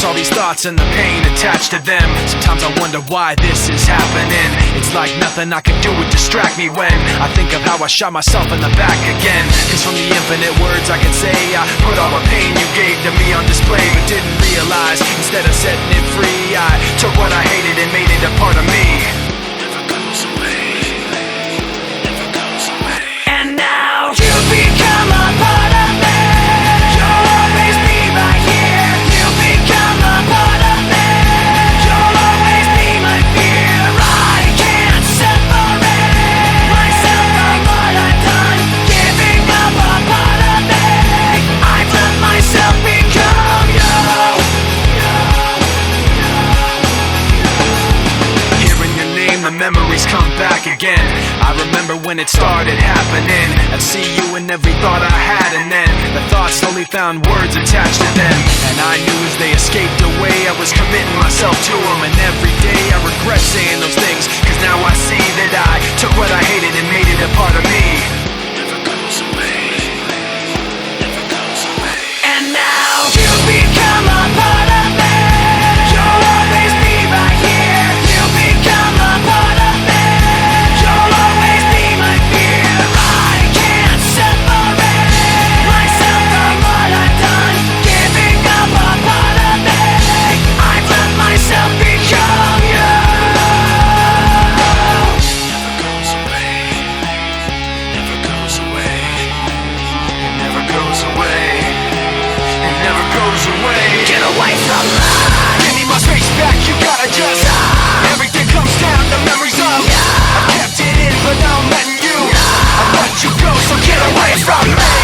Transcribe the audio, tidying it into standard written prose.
All these thoughts and the pain attached to them. Sometimes I wonder why this is happening. It's like nothing I can do would distract me when I think of how I shot myself in the back again. Cause from the infinite words I can say, I put all the pain you gave to me on display, but didn't realize instead of setting it free, I took what I hated and made it a part of me. Never goes away, never goes away. And now you become a part of me. You'll always be right here. Memories come back again. I remember when it started happening. I'd see you in every thought I had, and then the thoughts slowly found words attached to them. And I knew as they escaped away, I was committing myself to them. And every day I regret saying those things, cause now I see that I took what I hated and made it a part of me. Never goes away, never goes away. And now you become a part of me. You'll always be right here. You become a part of me. You'll always be my fear. I can't separate myself from what I've done. Giving up a part of me. I've let myself become you. Never goes away. Never goes away. It never goes away. It never goes away. Get away from me. Give me my space back. You gotta just everything comes down to memories of I kept it in, but now I'm letting you I let you go, so get away from me.